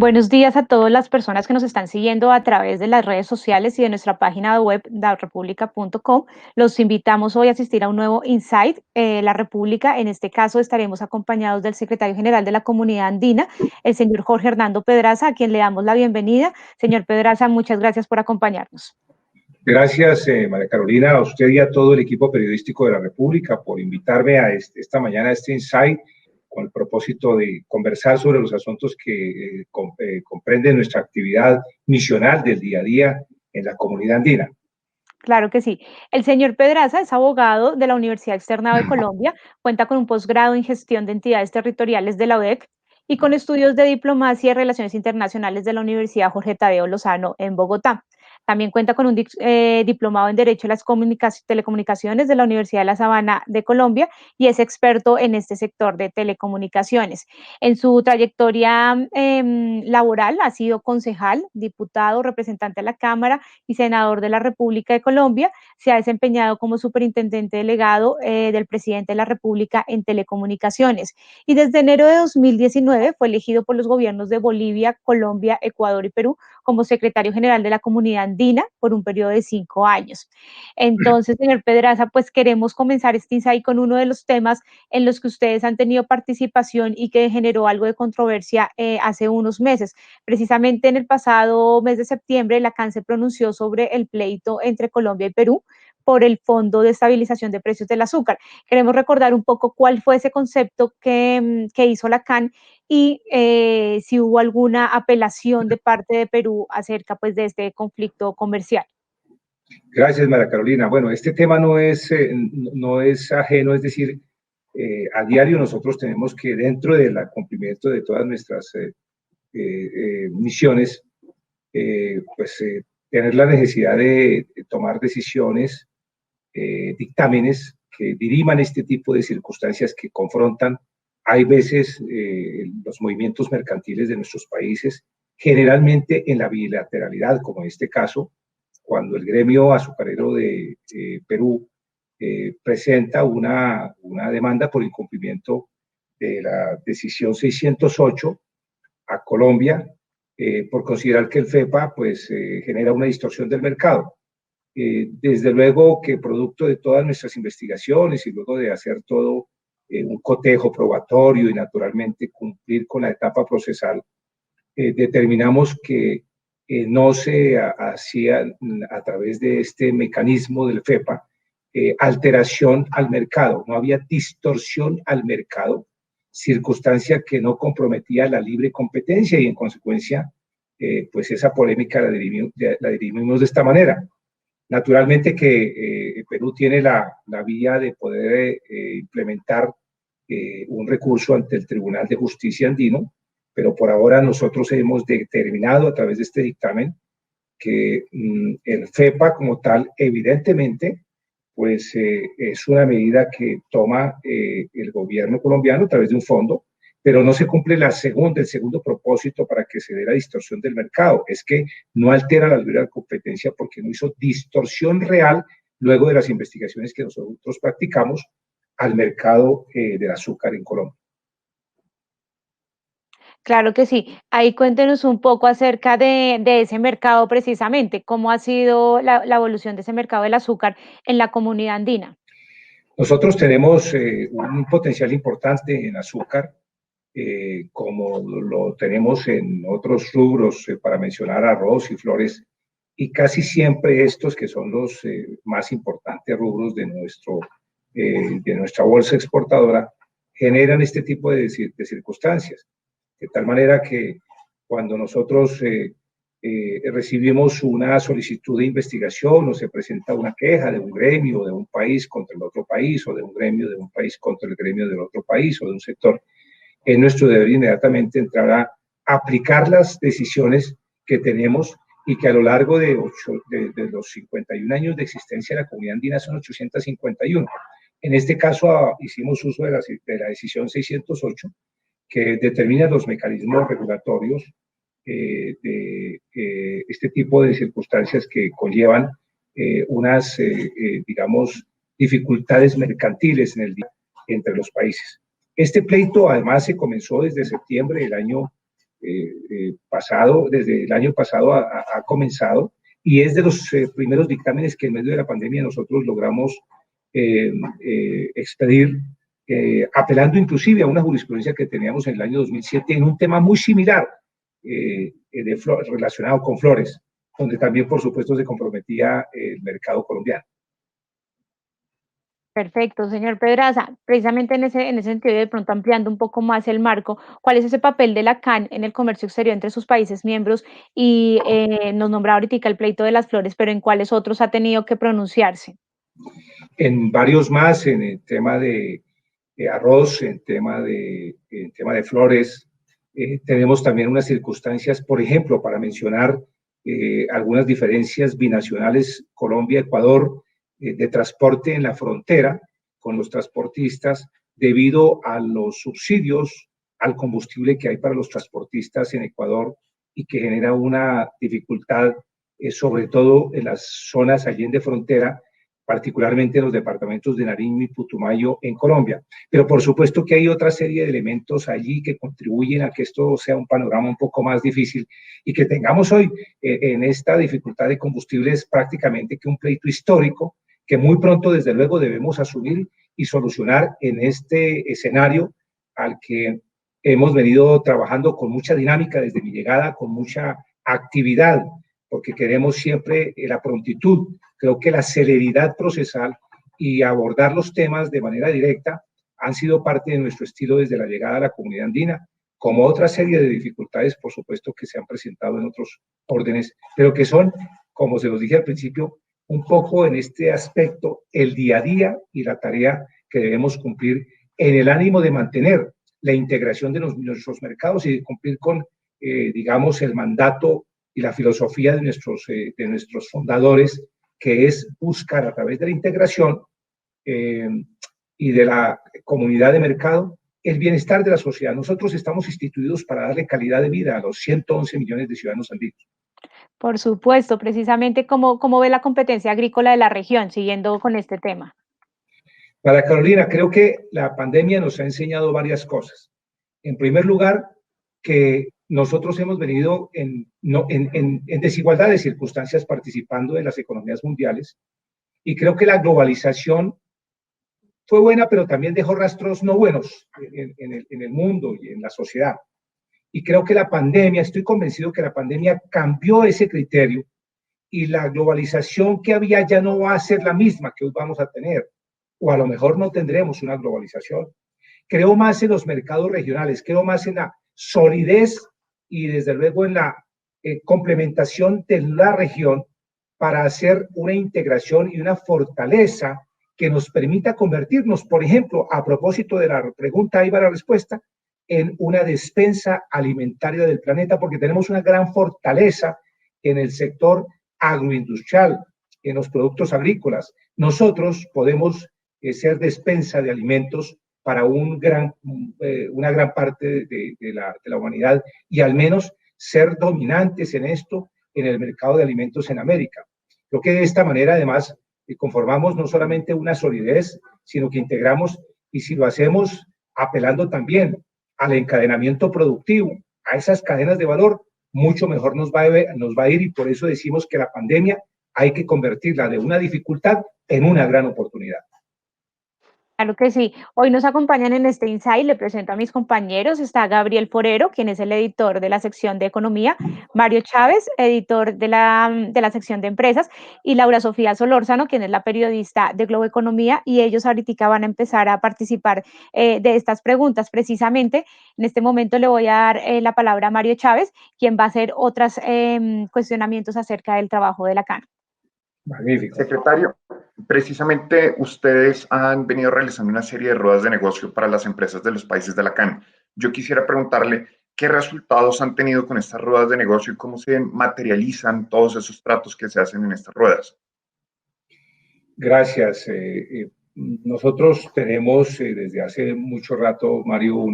Buenos días a todas las personas que nos están siguiendo a través de las redes sociales y de nuestra página web larepublica.com. Los invitamos hoy a asistir a un nuevo Insight La República. En este caso estaremos acompañados del secretario general de la Comunidad Andina, el señor Jorge Hernando Pedraza, a quien le damos la bienvenida. Señor Pedraza, muchas gracias por acompañarnos. Gracias, María Carolina, a usted y a todo el equipo periodístico de La República por invitarme a esta mañana a este Insight con el propósito de conversar sobre los asuntos que comprenden nuestra actividad misional del día a día en la comunidad andina. Claro que sí. El señor Pedraza es abogado de la Universidad Externado de Colombia, cuenta con un posgrado en gestión de entidades territoriales de la UDEC y con estudios de diplomacia y relaciones internacionales de la Universidad Jorge Tadeo Lozano en Bogotá. También cuenta con un diplomado en Derecho a las Telecomunicaciones de la Universidad de La Sabana de Colombia y es experto en este sector de telecomunicaciones. En su trayectoria laboral ha sido concejal, diputado, representante a la Cámara y senador de la República de Colombia. Se ha desempeñado como superintendente delegado del presidente de la República en telecomunicaciones y desde enero de 2019 fue elegido por los gobiernos de Bolivia, Colombia, Ecuador y Perú como secretario general de la Comunidad Andina por un periodo de 5 años. Entonces, señor Pedraza, pues queremos comenzar este insight con uno de los temas en los que ustedes han tenido participación y que generó algo de controversia hace unos meses. Precisamente en el pasado mes de septiembre, la CAN se pronunció sobre el pleito entre Colombia y Perú por el Fondo de Estabilización de Precios del Azúcar. Queremos recordar un poco cuál fue ese concepto que hizo la CAN y si hubo alguna apelación de parte de Perú acerca pues, de este conflicto comercial. Gracias, María Carolina. Bueno, este tema no es ajeno, es decir, a diario nosotros tenemos que, dentro del cumplimiento de todas nuestras misiones, tener la necesidad de tomar decisiones, dictámenes que diriman este tipo de circunstancias que confrontan, hay veces, los movimientos mercantiles de nuestros países, generalmente en la bilateralidad, como en este caso, cuando el gremio azucarero de Perú presenta una demanda por incumplimiento de la decisión 608 a Colombia, por considerar que el FEPA genera una distorsión del mercado. Desde luego que producto de todas nuestras investigaciones y luego de hacer todo un cotejo probatorio y naturalmente cumplir con la etapa procesal, determinamos que no se hacía a través de este mecanismo del FEPA alteración al mercado, no había distorsión al mercado, circunstancia que no comprometía la libre competencia y en consecuencia pues esa polémica la dirimimos de esta manera. Naturalmente que Perú tiene la vía de poder implementar un recurso ante el Tribunal de Justicia andino, pero por ahora nosotros hemos determinado a través de este dictamen que el FEPA como tal, evidentemente, pues es una medida que toma el gobierno colombiano a través de un fondo, pero no se cumple el segundo propósito para que se dé la distorsión del mercado, es que no altera la libre competencia porque no hizo distorsión real luego de las investigaciones que nosotros practicamos al mercado del azúcar en Colombia. Claro que sí. Ahí cuéntenos un poco acerca de ese mercado precisamente, cómo ha sido la evolución de ese mercado del azúcar en la comunidad andina. Nosotros tenemos un potencial importante en azúcar, como lo tenemos en otros rubros, para mencionar arroz y flores, y casi siempre estos que son los más importantes rubros de nuestra bolsa exportadora, generan este tipo de circunstancias. De tal manera que cuando nosotros recibimos una solicitud de investigación o se presenta una queja de un gremio de un país contra el otro país o de un gremio de un país contra el gremio del otro país o de un sector, es nuestro deber inmediatamente entrar a aplicar las decisiones que tenemos y que a lo largo de los 51 años de existencia de la comunidad andina son 851. En este caso hicimos uso de la decisión 608, que determina los mecanismos regulatorios de este tipo de circunstancias que conllevan unas, digamos, dificultades mercantiles en el día entre los países. Este pleito además se comenzó desde septiembre del año pasado, desde el año pasado ha comenzado, y es de los primeros dictámenes que en medio de la pandemia nosotros logramos expedir, apelando inclusive a una jurisprudencia que teníamos en el año 2007 en un tema muy similar, relacionado con flores, donde también, por supuesto, se comprometía el mercado colombiano. Perfecto, señor Pedraza. Precisamente en ese sentido, de pronto ampliando un poco más el marco, ¿cuál es ese papel de la CAN en el comercio exterior entre sus países miembros? Y nos nombraba ahorita el pleito de las flores, pero ¿en cuáles otros ha tenido que pronunciarse? En varios más, en el tema de arroz, en tema de flores, tenemos también unas circunstancias, por ejemplo, para mencionar algunas diferencias binacionales Colombia-Ecuador, de transporte en la frontera con los transportistas debido a los subsidios al combustible que hay para los transportistas en Ecuador y que genera una dificultad, sobre todo en las zonas allí de frontera, particularmente en los departamentos de Nariño y Putumayo en Colombia. Pero por supuesto que hay otra serie de elementos allí que contribuyen a que esto sea un panorama un poco más difícil y que tengamos hoy en esta dificultad de combustibles prácticamente que un pleito histórico que muy pronto desde luego debemos asumir y solucionar en este escenario al que hemos venido trabajando con mucha dinámica desde mi llegada, con mucha actividad, porque queremos siempre la prontitud. Creo que la celeridad procesal y abordar los temas de manera directa han sido parte de nuestro estilo desde la llegada a la comunidad andina, como otra serie de dificultades, por supuesto, que se han presentado en otros órdenes, pero que son, como se los dije al principio, un poco en este aspecto el día a día y la tarea que debemos cumplir en el ánimo de mantener la integración de nuestros mercados y de cumplir con, digamos, el mandato y la filosofía de nuestros fundadores, que es buscar a través de la integración y de la comunidad de mercado el bienestar de la sociedad. Nosotros estamos instituidos para darle calidad de vida a los 111 millones de ciudadanos andinos. Por supuesto, precisamente cómo ve la competencia agrícola de la región, siguiendo con este tema. Para Carolina, creo que la pandemia nos ha enseñado varias cosas. En primer lugar, que nosotros hemos venido en desigualdad de circunstancias participando en las economías mundiales y creo que la globalización fue buena, pero también dejó rastros no buenos en el mundo y en la sociedad. Y creo que la pandemia, estoy convencido que la pandemia cambió ese criterio y la globalización que había ya no va a ser la misma que hoy vamos a tener, o a lo mejor no tendremos una globalización. Creo más en los mercados regionales, creo más en la solidez y desde luego en la complementación de la región para hacer una integración y una fortaleza que nos permita convertirnos, por ejemplo, a propósito de la pregunta, ahí va la respuesta, en una despensa alimentaria del planeta, porque tenemos una gran fortaleza en el sector agroindustrial, en los productos agrícolas. Nosotros podemos ser despensa de alimentos para una gran parte de la humanidad y al menos ser dominantes en esto en el mercado de alimentos en América. Creo que de esta manera además conformamos no solamente una solidez, sino que integramos y si lo hacemos apelando también al encadenamiento productivo, a esas cadenas de valor, mucho mejor nos va a ir y por eso decimos que la pandemia hay que convertirla de una dificultad en una gran oportunidad. Claro que sí. Hoy nos acompañan en este Insight, le presento a mis compañeros, está Gabriel Forero, quien es el editor de la sección de Economía, Mario Chávez, editor de la sección de Empresas, y Laura Sofía Solórzano, quien es la periodista de Globo Economía, y ellos ahorita van a empezar a participar de estas preguntas. Precisamente, en este momento le voy a dar la palabra a Mario Chávez, quien va a hacer otros cuestionamientos acerca del trabajo de la CAN. Magnífico. Secretario, precisamente ustedes han venido realizando una serie de ruedas de negocio para las empresas de los países de la CAN. Yo quisiera preguntarle qué resultados han tenido con estas ruedas de negocio y cómo se materializan todos esos tratos que se hacen en estas ruedas. Gracias. Nosotros tenemos desde hace mucho rato, Mario,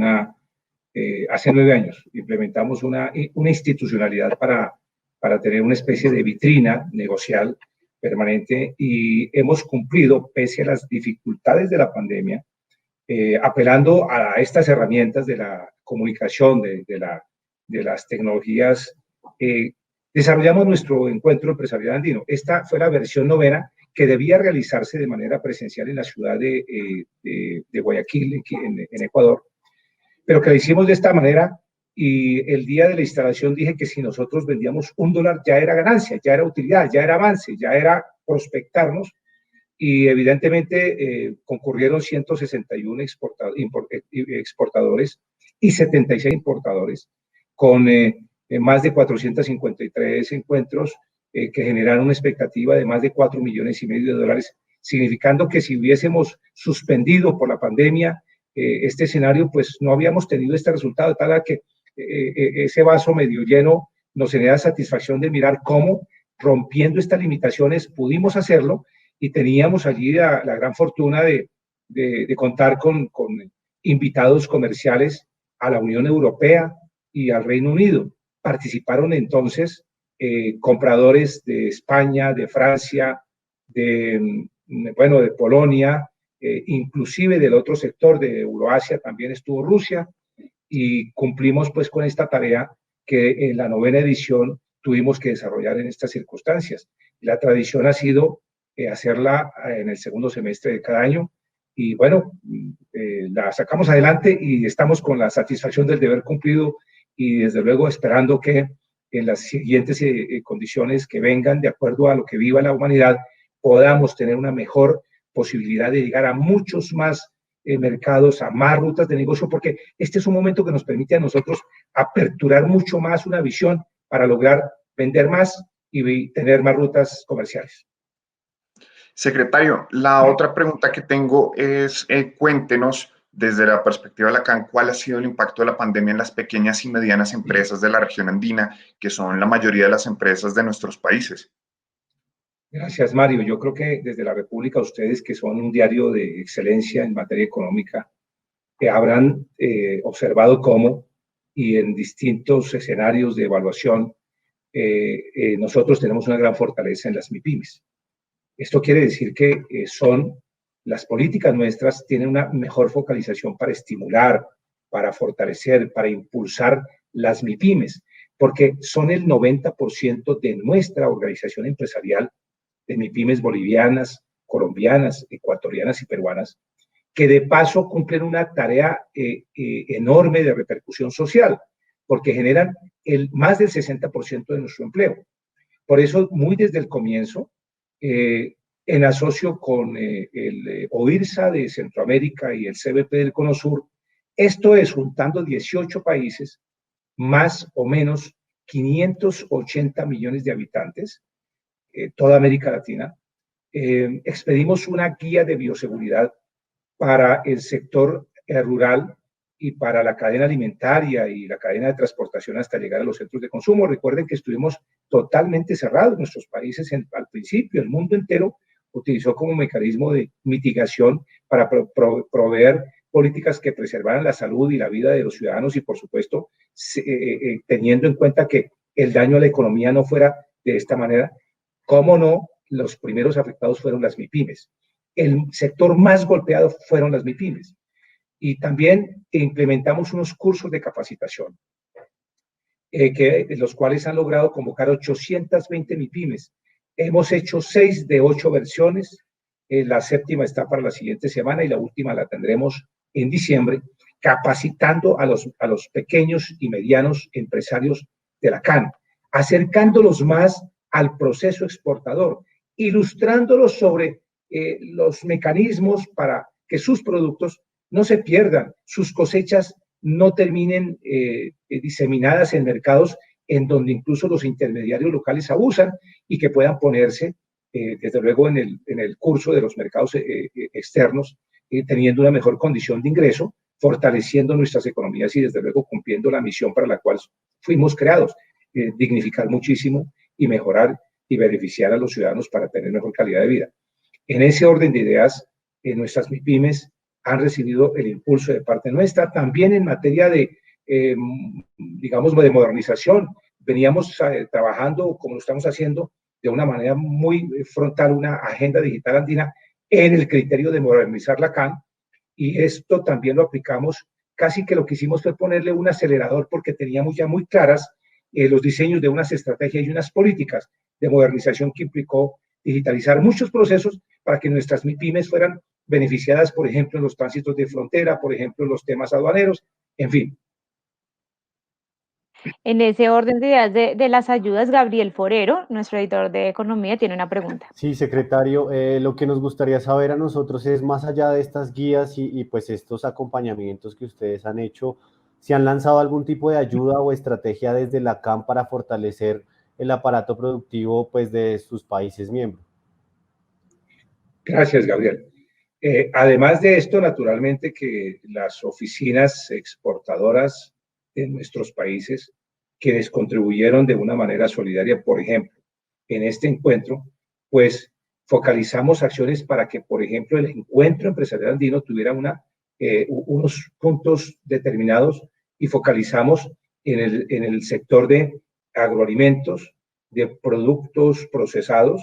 hace 9 años, implementamos una institucionalidad para tener una especie de vitrina negocial permanente y hemos cumplido, pese a las dificultades de la pandemia, apelando a estas herramientas de la comunicación, de la de las tecnologías, desarrollamos nuestro encuentro empresarial andino. Esta fue la versión novena que debía realizarse de manera presencial en la ciudad de Guayaquil, en Ecuador, pero que la hicimos de esta manera. Y el día de la instalación dije que si nosotros vendíamos $1 ya era ganancia, ya era utilidad, ya era avance, ya era prospectarnos. Y evidentemente concurrieron 161 exportadores y 76 importadores, con más de 453 encuentros que generaron una expectativa de más de $4,5 millones, significando que si hubiésemos suspendido por la pandemia este escenario, pues no habíamos tenido este resultado, tal que ese vaso medio lleno nos genera satisfacción de mirar cómo, rompiendo estas limitaciones, pudimos hacerlo, y teníamos allí la gran fortuna de contar con invitados comerciales a la Unión Europea y al Reino Unido. Participaron entonces compradores de España, de Francia, de Polonia, inclusive del otro sector de Euroasia también estuvo Rusia, y cumplimos pues con esta tarea que en la novena edición tuvimos que desarrollar en estas circunstancias. La tradición ha sido hacerla en el segundo semestre de cada año, y bueno, la sacamos adelante y estamos con la satisfacción del deber cumplido, y desde luego esperando que en las siguientes condiciones que vengan, de acuerdo a lo que viva la humanidad, podamos tener una mejor posibilidad de llegar a muchos más mercados, a más rutas de negocio, porque este es un momento que nos permite a nosotros aperturar mucho más una visión para lograr vender más y tener más rutas comerciales. Secretario, la otra pregunta que tengo es, cuéntenos desde la perspectiva de la CAN, ¿cuál ha sido el impacto de la pandemia en las pequeñas y medianas empresas de la región andina, que son la mayoría de las empresas de nuestros países? Gracias, Mario. Yo creo que desde la República, ustedes, que son un diario de excelencia en materia económica, habrán observado cómo, y en distintos escenarios de evaluación, nosotros tenemos una gran fortaleza en las MIPYMES. Esto quiere decir que las políticas nuestras tienen una mejor focalización para estimular, para fortalecer, para impulsar las MIPYMES, porque son el 90% de nuestra organización empresarial, de MIPYMES bolivianas, colombianas, ecuatorianas y peruanas, que de paso cumplen una tarea enorme de repercusión social, porque generan más del 60% de nuestro empleo. Por eso, muy desde el comienzo, en asocio con el OIRSA de Centroamérica y el CBP del Cono Sur, esto es, juntando 18 países, más o menos 580 millones de habitantes, toda América Latina, expedimos una guía de bioseguridad para el sector rural y para la cadena alimentaria y la cadena de transportación hasta llegar a los centros de consumo. Recuerden que estuvimos totalmente cerrados en nuestros países al principio. El mundo entero utilizó como mecanismo de mitigación para proveer políticas que preservaran la salud y la vida de los ciudadanos, y por supuesto teniendo en cuenta que el daño a la economía no fuera de esta manera. ¿Cómo no? Los primeros afectados fueron las MIPYMES. El sector más golpeado fueron las MIPYMES. Y también implementamos unos cursos de capacitación, los cuales han logrado convocar 820 MIPYMES. Hemos hecho 6 de 8 versiones. La séptima está para la siguiente semana y la última la tendremos en diciembre, capacitando a los pequeños y medianos empresarios de la CAN, acercándolos más al proceso exportador, ilustrándolos sobre los mecanismos para que sus productos no se pierdan, sus cosechas no terminen diseminadas en mercados en donde incluso los intermediarios locales abusan, y que puedan ponerse, desde luego, en el curso de los mercados externos, teniendo una mejor condición de ingreso, fortaleciendo nuestras economías y, desde luego, cumpliendo la misión para la cual fuimos creados, dignificar muchísimo y mejorar y beneficiar a los ciudadanos para tener mejor calidad de vida. En ese orden de ideas, nuestras MIPYMES han recibido el impulso de parte nuestra, también en materia de, digamos, de modernización. Veníamos trabajando, como lo estamos haciendo, de una manera muy frontal, una agenda digital andina en el criterio de modernizar la CAN, y esto también lo aplicamos casi que lo que hicimos fue ponerle un acelerador porque teníamos ya muy claras los diseños de unas estrategias y unas políticas de modernización que implicó digitalizar muchos procesos para que nuestras MIPYMES fueran beneficiadas, por ejemplo, en los tránsitos de frontera, por ejemplo, en los temas aduaneros, en fin. En ese orden de ideas de las ayudas, Gabriel Forero, nuestro editor de economía, tiene una pregunta. Sí, secretario, lo que nos gustaría saber a nosotros es, más allá de estas guías y pues estos acompañamientos que ustedes han hecho, si han lanzado algún tipo de ayuda o estrategia desde la CAM para fortalecer el aparato productivo pues de sus países miembros. Gracias, Gabriel. Además de esto, naturalmente que las oficinas exportadoras de nuestros países, quienes contribuyeron de una manera solidaria, por ejemplo, en este encuentro, pues focalizamos acciones para que, por ejemplo, el encuentro empresarial andino tuviera unos puntos determinados y focalizamos en el sector de agroalimentos, de productos procesados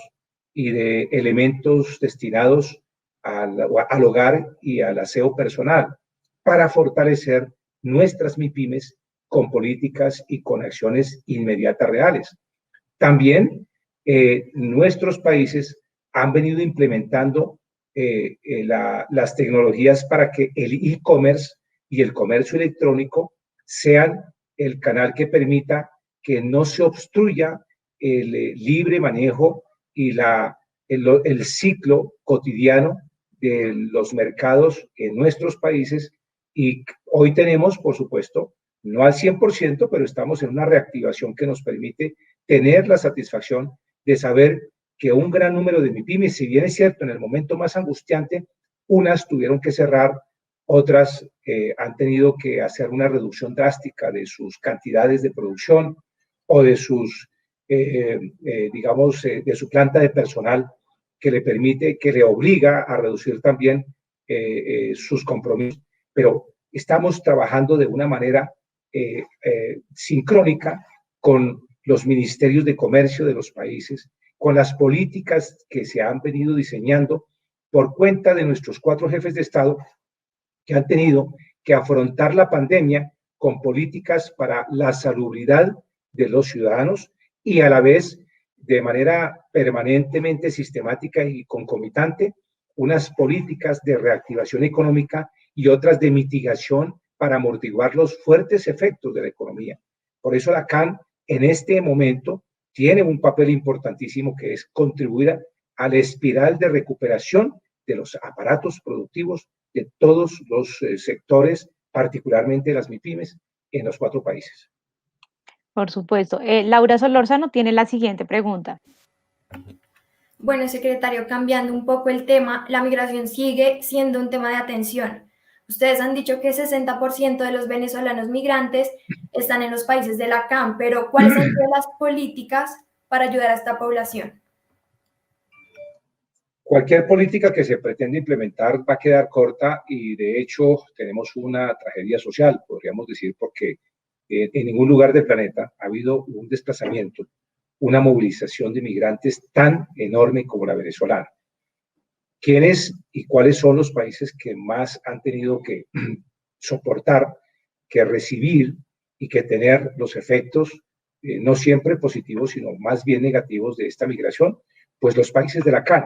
y de elementos destinados al hogar y al aseo personal para fortalecer nuestras MIPYMES con políticas y con acciones inmediatas reales. También nuestros países han venido implementando las tecnologías para que el e-commerce y el comercio electrónico sean el canal que permita que no se obstruya el libre manejo y el ciclo cotidiano de los mercados en nuestros países. Y hoy tenemos, por supuesto, no al 100%, pero estamos en una reactivación que nos permite tener la satisfacción de saber que un gran número de MIPYMES, si bien es cierto, en el momento más angustiante, unas tuvieron que cerrar, otras han tenido que hacer una reducción drástica de sus cantidades de producción o de sus, digamos, de su planta de personal, que le permite, que le obliga a reducir también sus compromisos. Pero estamos trabajando de una manera sincrónica con los ministerios de comercio de los países, con las políticas que se han venido diseñando por cuenta de nuestros 4 jefes de Estado que han tenido que afrontar la pandemia con políticas para la salubridad de los ciudadanos y a la vez de manera permanentemente sistemática y concomitante unas políticas de reactivación económica y otras de mitigación para amortiguar los fuertes efectos de la economía. Por eso la CAN en este momento tiene un papel importantísimo que es contribuir a la espiral de recuperación de los aparatos productivos de todos los sectores, particularmente las MIPYMES, en los 4 países. Por supuesto. Laura Solórzano tiene la siguiente pregunta. Bueno, secretario, cambiando un poco el tema, la migración sigue siendo un tema de atención. Ustedes han dicho que 60% de los venezolanos migrantes están en los países de la CAM, pero ¿cuáles han sido las políticas para ayudar a esta población? Cualquier política que se pretenda implementar va a quedar corta y de hecho tenemos una tragedia social, podríamos decir, porque en ningún lugar del planeta ha habido un desplazamiento, una movilización de migrantes tan enorme como la venezolana. ¿Quiénes y cuáles son los países que más han tenido que soportar, que recibir y que tener los efectos no siempre positivos, sino más bien negativos de esta migración? Pues los países de la CAN.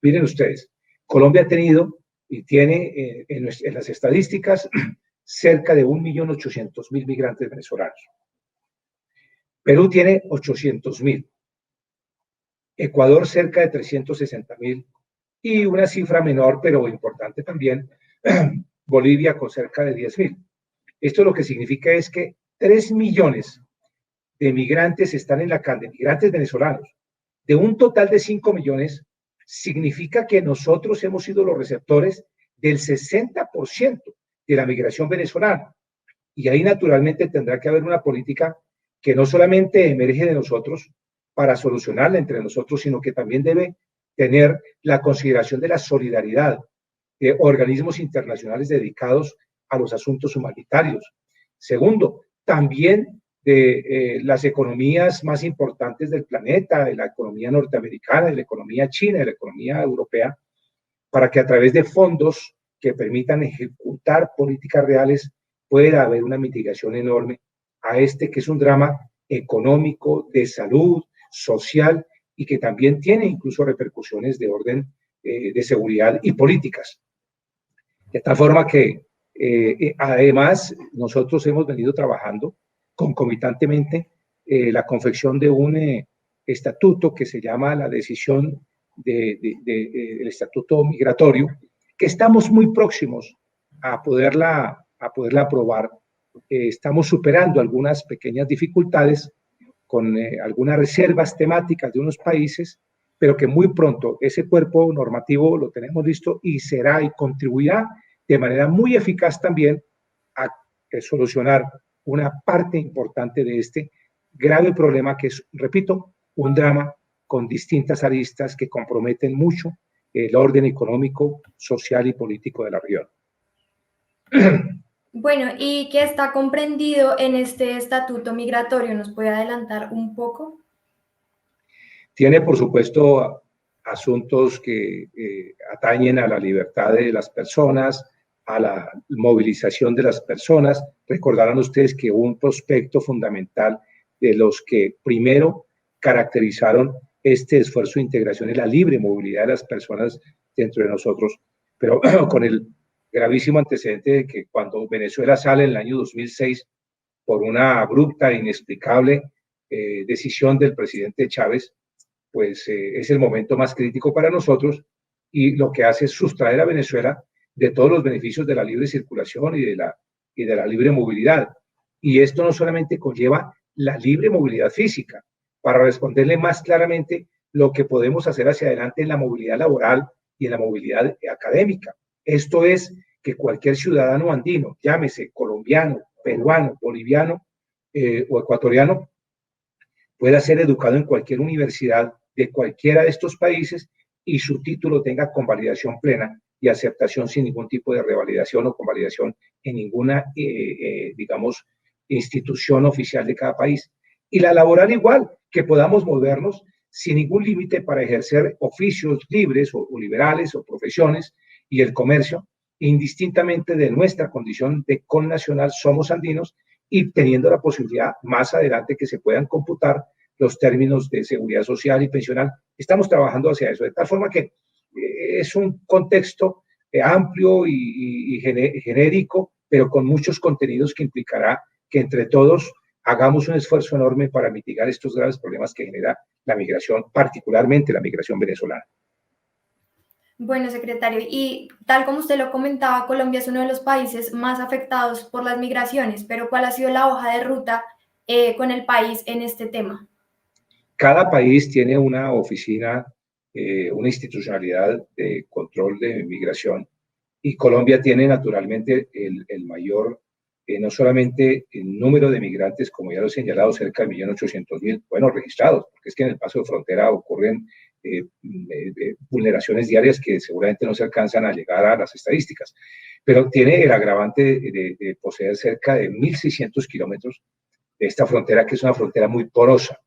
Miren ustedes, Colombia ha tenido y tiene en las estadísticas cerca de 1.800.000 migrantes venezolanos. Perú tiene 800.000. Ecuador cerca de 360.000. Y una cifra menor, pero importante también, Bolivia con cerca de 10.000. Esto lo que significa es que 3 millones de migrantes están en la CAN, de migrantes venezolanos. De un total de 5 millones, significa que nosotros hemos sido los receptores del 60% de la migración venezolana. Y ahí naturalmente tendrá que haber una política que no solamente emerge de nosotros para solucionarla entre nosotros, sino que también debe tener la consideración de la solidaridad de organismos internacionales dedicados a los asuntos humanitarios. Segundo, también de las economías más importantes del planeta, de la economía norteamericana, de la economía china, de la economía europea, para que a través de fondos que permitan ejecutar políticas reales pueda haber una mitigación enorme a este que es un drama económico, de salud, social, y que también tiene incluso repercusiones de orden de seguridad y políticas. De tal forma que, además, nosotros hemos venido trabajando concomitantemente la confección de un estatuto que se llama la decisión del estatuto migratorio, que estamos muy próximos a poderla aprobar. Estamos superando algunas pequeñas dificultades con algunas reservas temáticas de unos países, pero que muy pronto ese cuerpo normativo lo tenemos listo y será y contribuirá de manera muy eficaz también a solucionar una parte importante de este grave problema que es, repito, un drama con distintas aristas que comprometen mucho el orden económico, social y político de la región. Bueno, ¿y qué está comprendido en este estatuto migratorio? ¿Nos puede adelantar un poco? Tiene, por supuesto, asuntos que atañen a la libertad de las personas, a la movilización de las personas. Recordarán ustedes que hubo un prospecto fundamental de los que primero caracterizaron este esfuerzo de integración y la libre movilidad de las personas dentro de nosotros, pero con el gravísimo antecedente de que cuando Venezuela sale en el año 2006 por una abrupta e inexplicable decisión del presidente Chávez, pues es el momento más crítico para nosotros y lo que hace es sustraer a Venezuela de todos los beneficios de la libre circulación y de la libre movilidad. Y esto no solamente conlleva la libre movilidad física, para responderle más claramente lo que podemos hacer hacia adelante en la movilidad laboral y en la movilidad académica. Esto es que cualquier ciudadano andino, llámese colombiano, peruano, boliviano o ecuatoriano, pueda ser educado en cualquier universidad de cualquiera de estos países y su título tenga convalidación plena y aceptación sin ningún tipo de revalidación o convalidación en ninguna, digamos, institución oficial de cada país. Y la laboral igual, que podamos movernos sin ningún límite para ejercer oficios libres o liberales o profesiones y el comercio, indistintamente de nuestra condición de connacional, somos andinos y teniendo la posibilidad más adelante que se puedan computar los términos de seguridad social y pensional. Estamos trabajando hacia eso, de tal forma que es un contexto amplio y genérico, pero con muchos contenidos que implicará que entre todos hagamos un esfuerzo enorme para mitigar estos graves problemas que genera la migración, particularmente la migración venezolana. Bueno, secretario, y tal como usted lo comentaba, Colombia es uno de los países más afectados por las migraciones, pero ¿cuál ha sido la hoja de ruta con el país en este tema? Cada país tiene una oficina, una institucionalidad de control de migración y Colombia tiene naturalmente el mayor, no solamente el número de migrantes, como ya lo he señalado, cerca de 1.800.000, bueno, registrados, porque es que en el paso de frontera ocurren vulneraciones diarias que seguramente no se alcanzan a llegar a las estadísticas, pero tiene el agravante de poseer cerca de 1.600 kilómetros de esta frontera, que es una frontera muy porosa,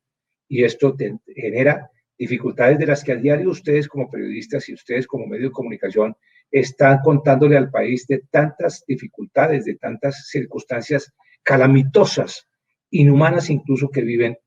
y esto genera dificultades de las que a diario ustedes como periodistas y ustedes como medio de comunicación están contándole al país de tantas dificultades, de tantas circunstancias calamitosas, inhumanas incluso, que viven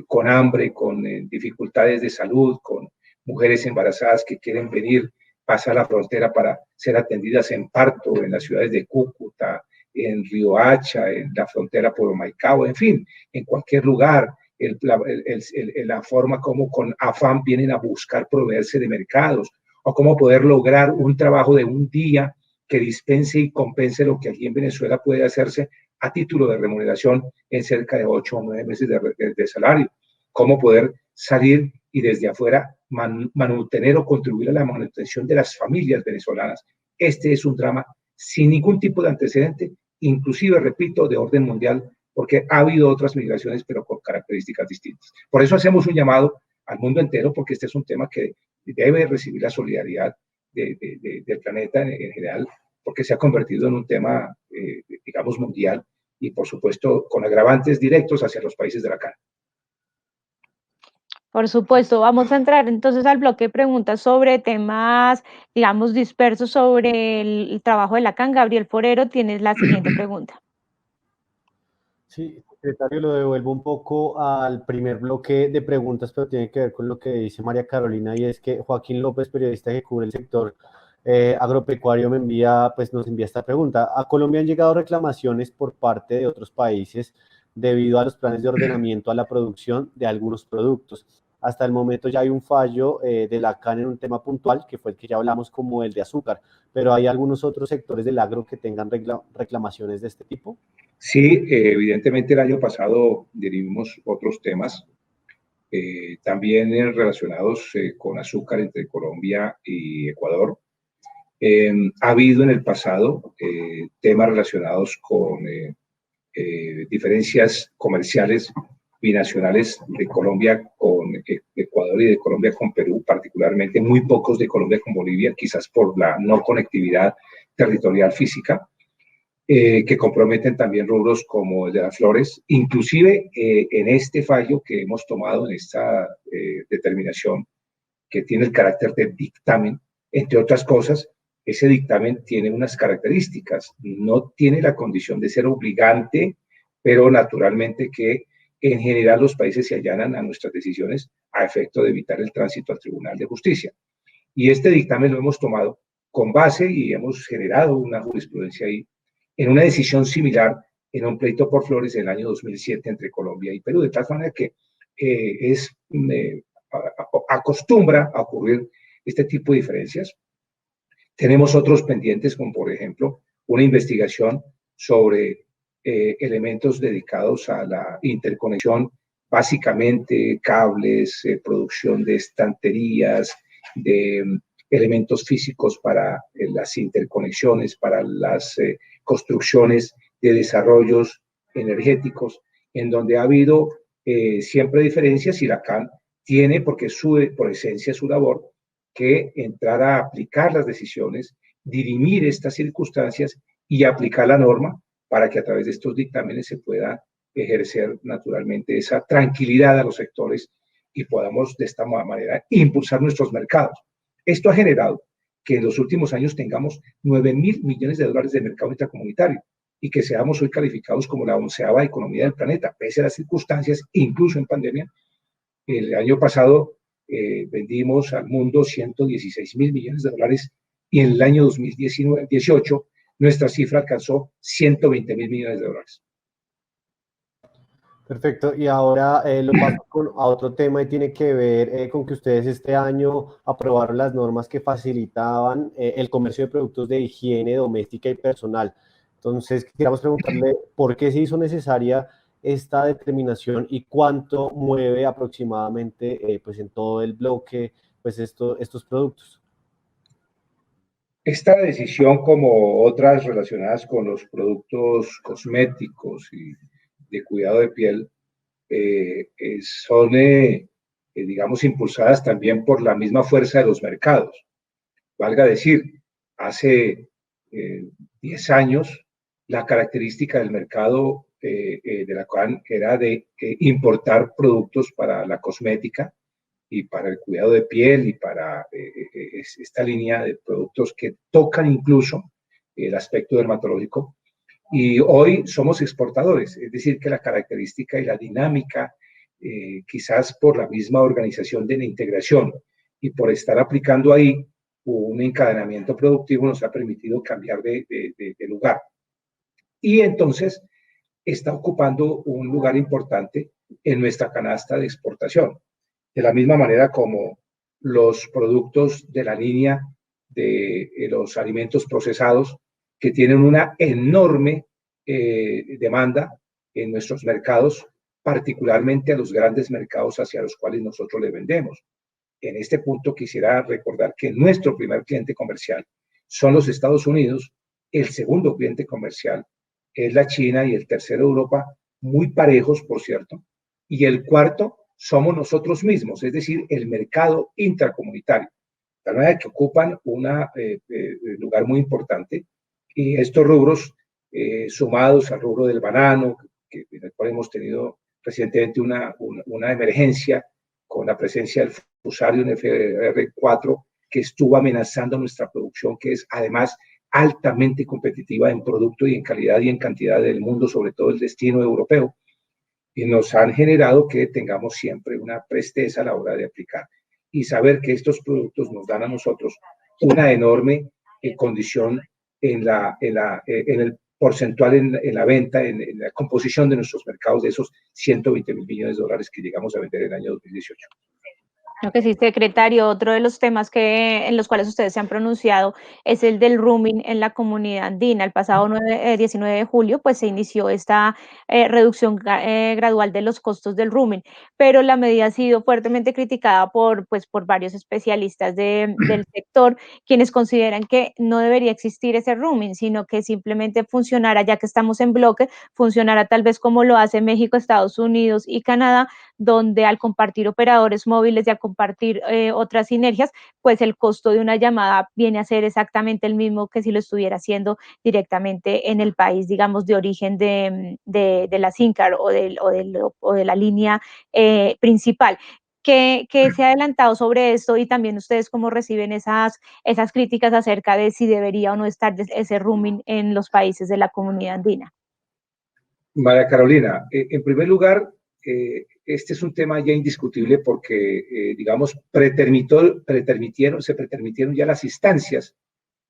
con hambre, con dificultades de salud, con mujeres embarazadas que quieren venir, pasar la frontera para ser atendidas en parto en las ciudades de Cúcuta, en Riohacha, en la frontera por Maicao, en fin, en cualquier lugar. La forma como con afán vienen a buscar proveerse de mercados, o cómo poder lograr un trabajo de un día que dispense y compense lo que aquí en Venezuela puede hacerse a título de remuneración en cerca de 8 o 9 meses de salario. Cómo poder salir y desde afuera mantener o contribuir a la manutención de las familias venezolanas. Este es un drama sin ningún tipo de antecedente, inclusive, repito, de orden mundial, porque ha habido otras migraciones, pero con características distintas. Por eso hacemos un llamado al mundo entero, porque este es un tema que debe recibir la solidaridad del planeta en general, porque se ha convertido en un tema, digamos, mundial y, por supuesto, con agravantes directos hacia los países de la CAN. Por supuesto, vamos a entrar entonces al bloque de preguntas sobre temas, digamos, dispersos sobre el trabajo de Lacan. Gabriel Forero, tienes la siguiente pregunta. Sí, secretario, lo devuelvo un poco al primer bloque de preguntas, pero tiene que ver con lo que dice María Carolina, y es que Joaquín López, periodista que cubre el sector agropecuario, nos envía esta pregunta. A Colombia han llegado reclamaciones por parte de otros países debido a los planes de ordenamiento a la producción de algunos productos. Hasta el momento ya hay un fallo de la CAN en un tema puntual, que fue el que ya hablamos, como el de azúcar, pero ¿hay algunos otros sectores del agro que tengan reclamaciones de este tipo? Sí, evidentemente el año pasado dirigimos otros temas, también relacionados con azúcar entre Colombia y Ecuador. Ha habido en el pasado temas relacionados con diferencias comerciales binacionales de Colombia con Ecuador y de Colombia con Perú, particularmente muy pocos de Colombia con Bolivia, quizás por la no conectividad territorial física, que comprometen también rubros como el de las flores. Inclusive en este fallo que hemos tomado, en esta determinación que tiene el carácter de dictamen, entre otras cosas, ese dictamen tiene unas características, no tiene la condición de ser obligante, pero naturalmente que en general los países se allanan a nuestras decisiones a efecto de evitar el tránsito al Tribunal de Justicia. Y este dictamen lo hemos tomado con base y hemos generado una jurisprudencia ahí en una decisión similar en un pleito por flores en el año 2007 entre Colombia y Perú, de tal manera que acostumbra a ocurrir este tipo de diferencias. Tenemos otros pendientes, como por ejemplo una investigación sobre elementos dedicados a la interconexión, básicamente cables, producción de estanterías, de elementos físicos para las interconexiones, para las construcciones de desarrollos energéticos, en donde ha habido siempre diferencias, y la CAN tiene, porque por esencia su labor, que entrar a aplicar las decisiones, dirimir estas circunstancias y aplicar la norma para que a través de estos dictámenes se pueda ejercer naturalmente esa tranquilidad a los sectores y podamos de esta manera impulsar nuestros mercados. Esto ha generado que en los últimos años tengamos 9.000 millones de dólares de mercado intracomunitario y que seamos hoy calificados como la 11ª economía del planeta, pese a las circunstancias, incluso en pandemia. El año pasado vendimos al mundo 116.000 millones de dólares y en el año 2018 nuestra cifra alcanzó 120.000 millones de dólares. Perfecto, y ahora lo paso a otro tema y tiene que ver con que ustedes este año aprobaron las normas que facilitaban el comercio de productos de higiene doméstica y personal. Entonces, queríamos preguntarle por qué se hizo necesaria esta determinación y cuánto mueve aproximadamente pues en todo el bloque pues estos productos. Esta decisión, como otras relacionadas con los productos cosméticos y de cuidado de piel, son, digamos, impulsadas también por la misma fuerza de los mercados. Valga decir, hace 10 años, la característica del mercado de la CAN era de importar productos para la cosmética y para el cuidado de piel y para esta línea de productos que tocan incluso el aspecto dermatológico. Y hoy somos exportadores, es decir, que la característica y la dinámica, quizás por la misma organización de la integración y por estar aplicando ahí un encadenamiento productivo, nos ha permitido cambiar de lugar. Y entonces está ocupando un lugar importante en nuestra canasta de exportación. De la misma manera como los productos de la línea de los alimentos procesados, que tienen una enorme demanda en nuestros mercados, particularmente a los grandes mercados hacia los cuales nosotros le vendemos. En este punto quisiera recordar que nuestro primer cliente comercial son los Estados Unidos, el segundo cliente comercial es la China y el tercero Europa, muy parejos, por cierto, y el cuarto somos nosotros mismos, es decir, el mercado intracomunitario, de tal manera que ocupan un lugar muy importante. Y estos rubros, sumados al rubro del banano, en el cual hemos tenido recientemente una emergencia con la presencia del Fusarium FR4, que estuvo amenazando nuestra producción, que es además altamente competitiva en producto y en calidad y en cantidad del mundo, sobre todo el destino europeo, y nos han generado que tengamos siempre una presteza a la hora de aplicar y saber que estos productos nos dan a nosotros una enorme condición en el porcentual en la venta, en la composición de nuestros mercados de esos 120.000 millones de dólares que llegamos a vender en el año 2018. Creo que sí, secretario. Otro de los temas en los cuales ustedes se han pronunciado es el del roaming en la comunidad andina. El pasado 19 de julio, pues se inició esta reducción gradual de los costos del roaming, pero la medida ha sido fuertemente criticada por varios especialistas del sector, quienes consideran que no debería existir ese roaming, sino que simplemente funcionara, ya que estamos en bloque, funcionara tal vez como lo hace México, Estados Unidos y Canadá, donde al compartir operadores móviles y al compartir otras sinergias, pues el costo de una llamada viene a ser exactamente el mismo que si lo estuviera haciendo directamente en el país, digamos, de origen de la SIM card o de la línea principal. ¿Qué se ha adelantado sobre esto y también ustedes cómo reciben esas críticas acerca de si debería o no estar ese roaming en los países de la comunidad andina? María Carolina, en primer lugar, este es un tema ya indiscutible porque, digamos, se pretermitieron ya las instancias,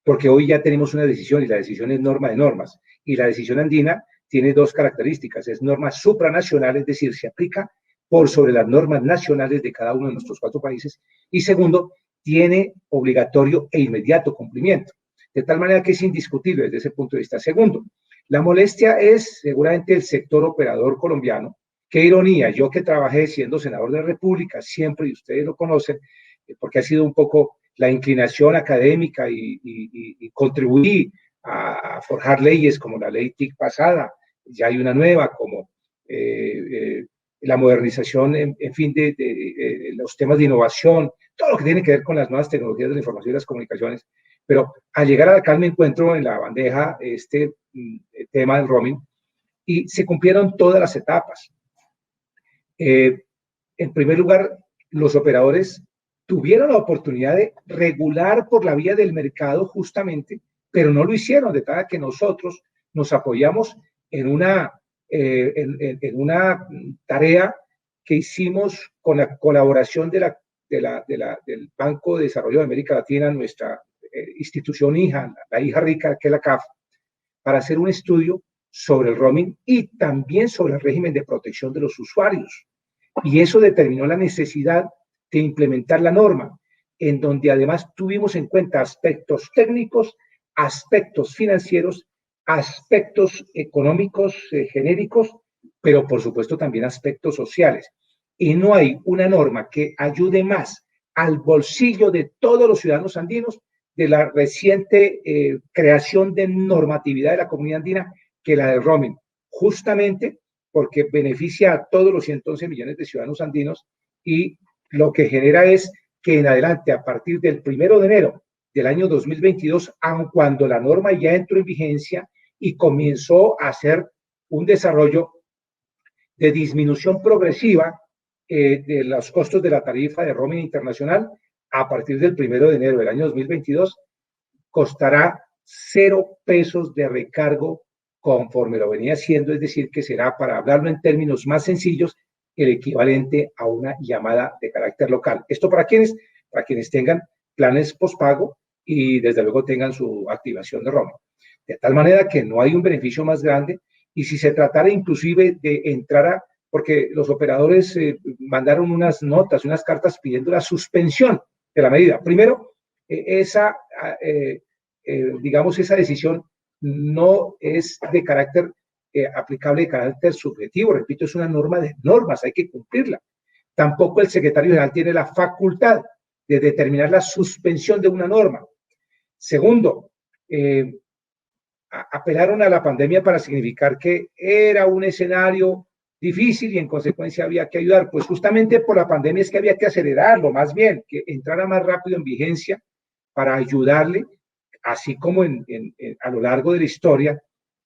porque hoy ya tenemos una decisión y la decisión es norma de normas. Y la decisión andina tiene dos características: es norma supranacional, es decir, se aplica por sobre las normas nacionales de cada uno de nuestros 4 países. Y segundo, tiene obligatorio e inmediato cumplimiento, de tal manera que es indiscutible desde ese punto de vista. Segundo, la molestia es seguramente el sector operador colombiano. Qué ironía, yo que trabajé siendo senador de la República, siempre, y ustedes lo conocen, porque ha sido un poco la inclinación académica y contribuí a forjar leyes como la ley TIC pasada, ya hay una nueva, como la modernización, en fin, de los temas de innovación, todo lo que tiene que ver con las nuevas tecnologías de la información y las comunicaciones. Pero al llegar acá me encuentro en la bandeja este tema del roaming y se cumplieron todas las etapas. En primer lugar, los operadores tuvieron la oportunidad de regular por la vía del mercado justamente, pero no lo hicieron, de tal que nosotros nos apoyamos en una tarea que hicimos con la colaboración del Banco de Desarrollo de América Latina, nuestra institución hija, la hija rica, que es la CAF, para hacer un estudio sobre el roaming y también sobre el régimen de protección de los usuarios. Y eso determinó la necesidad de implementar la norma, en donde además tuvimos en cuenta aspectos técnicos, aspectos financieros, aspectos económicos genéricos, pero por supuesto también aspectos sociales. Y no hay una norma que ayude más al bolsillo de todos los ciudadanos andinos de la reciente creación de normatividad de la comunidad andina que la del roaming, justamente porque beneficia a todos los 111 millones de ciudadanos andinos y lo que genera es que en adelante, a partir del 1 de enero del año 2022, aun cuando la norma ya entró en vigencia y comenzó a hacer un desarrollo de disminución progresiva de los costos de la tarifa de roaming internacional, a partir del 1 de enero del año 2022, costará 0 pesos de recargo conforme lo venía haciendo, es decir, que será, para hablarlo en términos más sencillos, el equivalente a una llamada de carácter local. ¿Esto para quiénes? Para quienes tengan planes postpago y desde luego tengan su activación de roaming. De tal manera que no hay un beneficio más grande, y si se tratara inclusive de entrar a, porque los operadores mandaron unas notas, unas cartas pidiendo la suspensión de la medida. Primero, digamos, esa decisión no es de carácter aplicable, de carácter subjetivo. Repito, es una norma de normas, hay que cumplirla. Tampoco el secretario general tiene la facultad de determinar la suspensión de una norma. Segundo, apelaron a la pandemia para significar que era un escenario difícil y en consecuencia había que ayudar. Pues justamente por la pandemia es que había que acelerarlo, más bien, que entrara más rápido en vigencia para ayudarle, así como a lo largo de la historia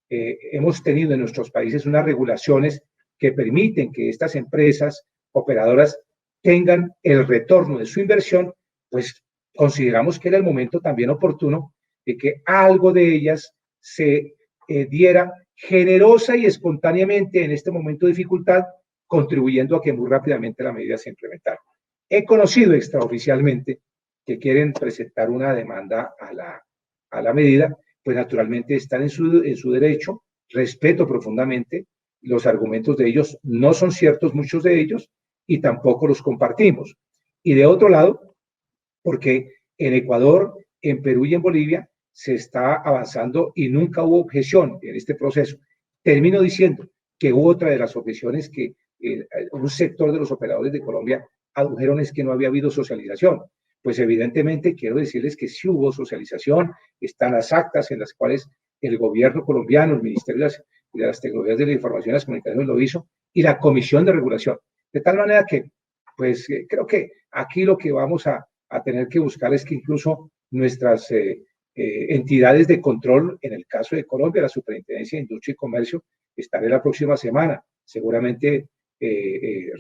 hemos tenido en nuestros países unas regulaciones que permiten que estas empresas operadoras tengan el retorno de su inversión, pues consideramos que era el momento también oportuno de que algo de ellas se diera generosa y espontáneamente en este momento de dificultad, contribuyendo a que muy rápidamente la medida se implementara. He conocido extraoficialmente que quieren presentar una demanda a la medida, pues naturalmente están en su derecho, respeto profundamente los argumentos de ellos, no son ciertos muchos de ellos y tampoco los compartimos. Y de otro lado, porque en Ecuador, en Perú y en Bolivia se está avanzando y nunca hubo objeción en este proceso. Termino diciendo que hubo otra de las objeciones que un sector de los operadores de Colombia adujeron es que no había habido socialización. Pues evidentemente quiero decirles que sí hubo socialización, están las actas en las cuales el gobierno colombiano, el Ministerio de las Tecnologías de la Información y las Comunicaciones lo hizo, y la Comisión de Regulación. De tal manera que, pues creo que aquí lo que vamos a tener que buscar es que incluso nuestras entidades de control, en el caso de Colombia, la Superintendencia de Industria y Comercio, estaré la próxima semana, seguramente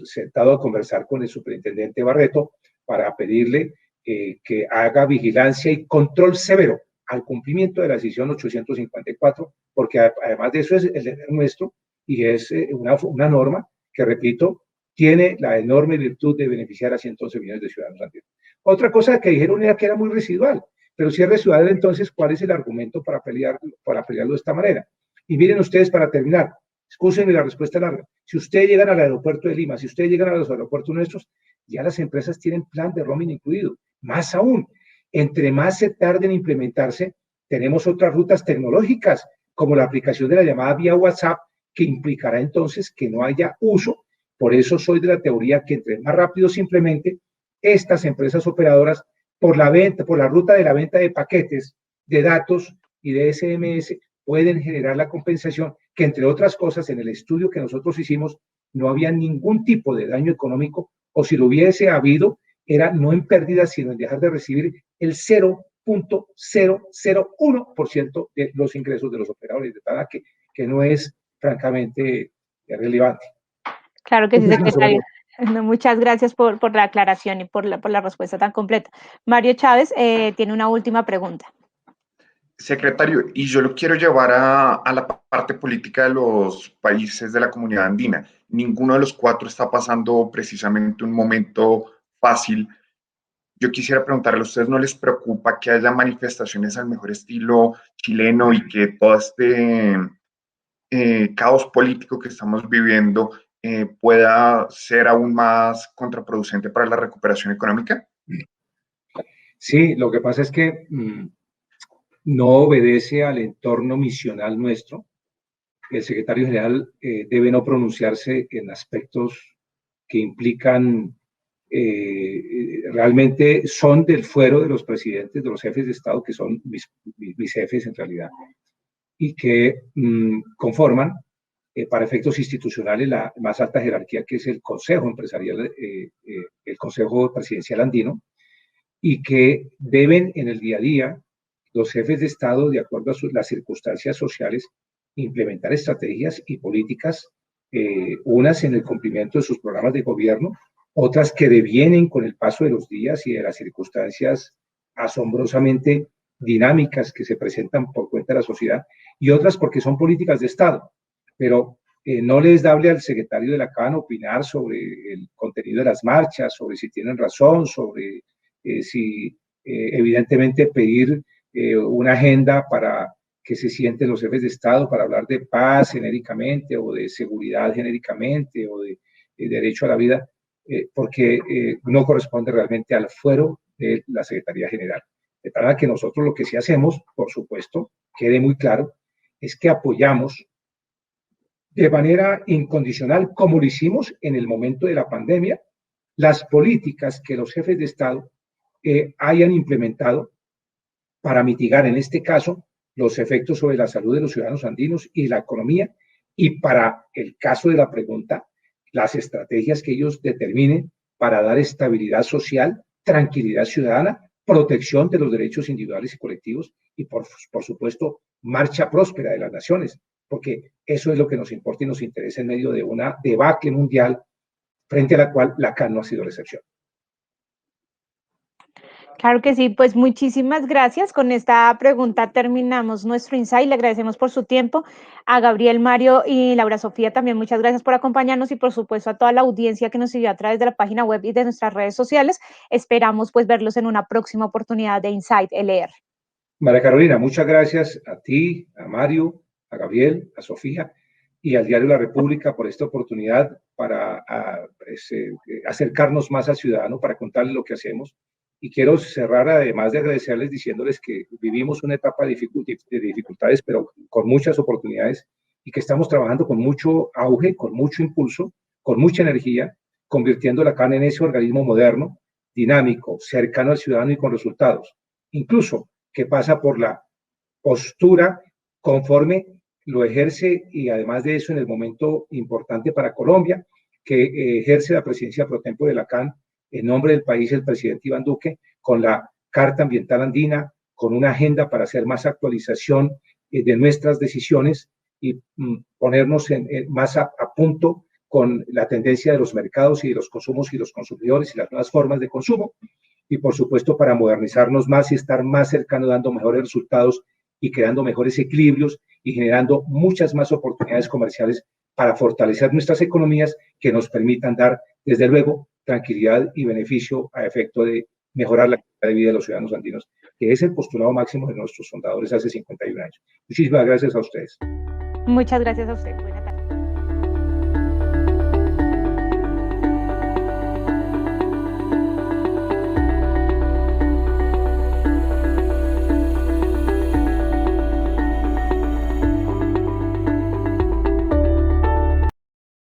sentado a conversar con el superintendente Barreto para pedirle que haga vigilancia y control severo al cumplimiento de la decisión 854, porque además de eso es el deber nuestro y es una norma que, repito, tiene la enorme virtud de beneficiar a 111 millones de ciudadanos andinos. Otra cosa que dijeron era que era muy residual, pero si es residual, entonces, ¿cuál es el argumento para pelearlo de esta manera? Y miren ustedes, para terminar, escúchenme la respuesta larga, si ustedes llegan al aeropuerto de Lima, si ustedes llegan a los aeropuertos nuestros, ya las empresas tienen plan de roaming incluido. Más aún, entre más se tarde en implementarse, tenemos otras rutas tecnológicas, como la aplicación de la llamada vía WhatsApp, que implicará entonces que no haya uso. Por eso soy de la teoría que entre más rápido se implemente, estas empresas operadoras, por la ruta de la venta de paquetes, de datos y de SMS, pueden generar la compensación, que entre otras cosas, en el estudio que nosotros hicimos, no había ningún tipo de daño económico, o si lo hubiese habido, era no en pérdidas, sino en dejar de recibir el 0.001% de los ingresos de los operadores, de tal que no es francamente relevante. Claro que sí, secretario. No, muchas gracias por la aclaración y por la respuesta tan completa. Mario Chávez tiene una última pregunta. Secretario, y yo lo quiero llevar a la parte política de los países de la comunidad andina. Ninguno de los cuatro está pasando precisamente un momento fácil. Yo quisiera preguntarle, ¿a ustedes no les preocupa que haya manifestaciones al mejor estilo chileno y que todo este caos político que estamos viviendo pueda ser aún más contraproducente para la recuperación económica? Sí, lo que pasa es que no obedece al entorno misional nuestro. El secretario general debe no pronunciarse en aspectos que implican, realmente son del fuero de los presidentes, de los jefes de Estado, que son mis jefes en realidad, y que conforman, para efectos institucionales, la más alta jerarquía, que es el Consejo Empresarial, el Consejo Presidencial Andino, y que deben en el día a día los jefes de Estado, de acuerdo a las circunstancias sociales, implementar estrategias y políticas, unas en el cumplimiento de sus programas de gobierno, otras que devienen con el paso de los días y de las circunstancias asombrosamente dinámicas que se presentan por cuenta de la sociedad, y otras porque son políticas de Estado. Pero no les dable al secretario de la CAN opinar sobre el contenido de las marchas, sobre si tienen razón, sobre si evidentemente pedir una agenda para que se sienten los jefes de Estado para hablar de paz genéricamente o de seguridad genéricamente o de derecho a la vida, porque no corresponde realmente al fuero de la Secretaría General. De tal que nosotros lo que sí hacemos, por supuesto, quede muy claro, es que apoyamos de manera incondicional, como lo hicimos en el momento de la pandemia, las políticas que los jefes de Estado hayan implementado para mitigar, en este caso, los efectos sobre la salud de los ciudadanos andinos y la economía, y para el caso de la pregunta, las estrategias que ellos determinen para dar estabilidad social, tranquilidad ciudadana, protección de los derechos individuales y colectivos y, por supuesto, marcha próspera de las naciones, porque eso es lo que nos importa y nos interesa en medio de una debacle mundial frente a la cual la CAN no ha sido la excepción. Claro que sí, pues muchísimas gracias. Con esta pregunta terminamos nuestro insight. Le agradecemos por su tiempo. A Gabriel, Mario y Laura Sofía también muchas gracias por acompañarnos y por supuesto a toda la audiencia que nos siguió a través de la página web y de nuestras redes sociales. Esperamos pues verlos en una próxima oportunidad de Insight LR. María Carolina, muchas gracias a ti, a Mario, a Gabriel, a Sofía y al Diario La República por esta oportunidad para acercarnos más al ciudadano, para contarles lo que hacemos. Y quiero cerrar, además de agradecerles, diciéndoles que vivimos una etapa de dificultades, pero con muchas oportunidades, y que estamos trabajando con mucho auge, con mucho impulso, con mucha energía, convirtiendo la CAN en ese organismo moderno, dinámico, cercano al ciudadano y con resultados. Incluso que pasa por la postura conforme lo ejerce, y además de eso, en el momento importante para Colombia, que ejerce la presidencia pro tempore de la CAN, en nombre del país, el presidente Iván Duque, con la Carta Ambiental Andina, con una agenda para hacer más actualización de nuestras decisiones y ponernos más a punto con la tendencia de los mercados y de los consumos y los consumidores y las nuevas formas de consumo. Y por supuesto para modernizarnos más y estar más cercano, dando mejores resultados y creando mejores equilibrios y generando muchas más oportunidades comerciales para fortalecer nuestras economías que nos permitan dar, desde luego, tranquilidad y beneficio a efecto de mejorar la calidad de vida de los ciudadanos andinos, que es el postulado máximo de nuestros fundadores hace 51 años. Muchísimas gracias a ustedes. Muchas gracias a usted.